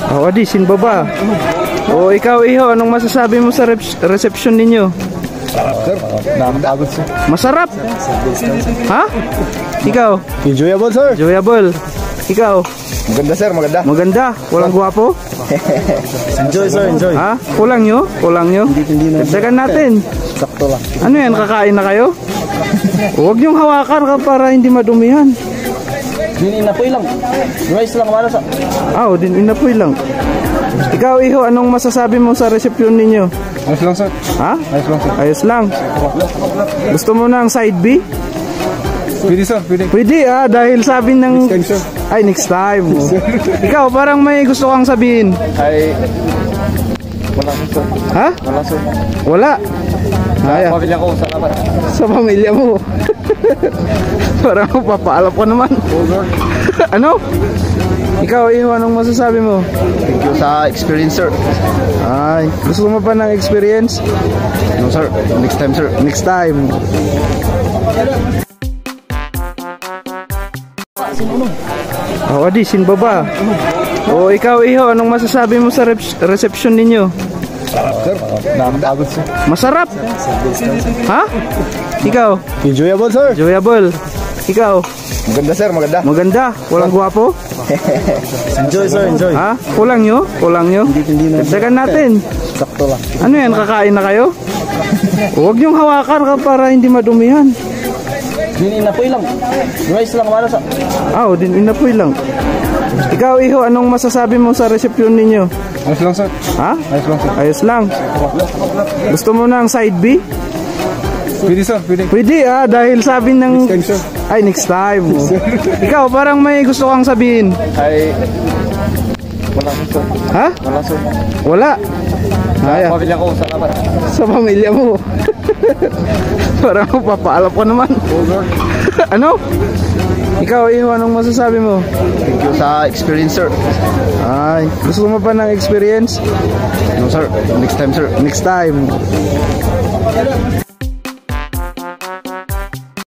Adi, sinbaba. O ikaw, Iho, anong masasabi mo sa reception ninyo? Sir, nakakapagod sir. Masarap? Ha? Ikaw? Enjoyable sir. Enjoyable. Ikaw? Maganda sir, maganda. Maganda? Walang guwapo? Enjoy sir, enjoy. Ha? Kulang nyo? Kulang nyo? Hindi na. Dagdagan natin. Sakto lang. Ano yan? Kakain na kayo? Huwag nyong hawakan ka para hindi madumihan. Inapoy lang. Rice lang para sa... Din inapoy lang. Ikaw, Iho, anong masasabi mo sa reception ninyo? Ayos lang sir. Ha? Ayos lang sir. Ayos lang. Gusto mo ng side B? Pwede sir, pwede. Pwede dahil sabi ng... Next time sir. Ay, next time. Ikaw, parang may gusto kang sabihin. Ay... Wala sir. Ha? Wala sir. Wala. Pamilya ko, salamat. Sa pamilya mo. Parang papaalap ko naman. Ano? Ikaw, Iho, anong masasabi mo? Thank you sa experience sir. Ay, gusto mo pa ng experience? No sir, next time sir. Next time. Adi, sinbaba. O ikaw, Iho, anong masasabi mo sa reception ninyo? Sir, nakakapagod sir. Masarap? Ha? Ikaw? Enjoyable sir. Enjoyable. Ikaw? Maganda sir, maganda. Maganda? Walang guwapo? Enjoy sir, enjoy. Ha? Kulang nyo? Kulang nyo? Hindi na. Dagdagan natin. Sakto lang. Ano yan? Kakain na kayo? Huwag nyong hawakan ka para hindi madumihan. Inapoy lang. Rice lang para sa... Din inapoy lang. Ikaw, Iho, anong masasabi mo sa reception ninyo? Ayos lang sir. Ha? Ayos lang sir. Ayos lang. Gusto mo ng side B? Pwede sir, pwede. Pwede dahil sabi ng... Next time sir. Ay, next time. Ikaw, parang may gusto kang sabihin. Ay... Wala sir. Ha? Wala sir. Wala. Pamilya ko, salamat. Sa pamilya mo. Parang papaalap ko naman. Ano? Ikaw, Iho, anong masasabi mo? Thank you sa experience sir. Ay, gusto mo pa ng experience? No sir, next time sir. Next time.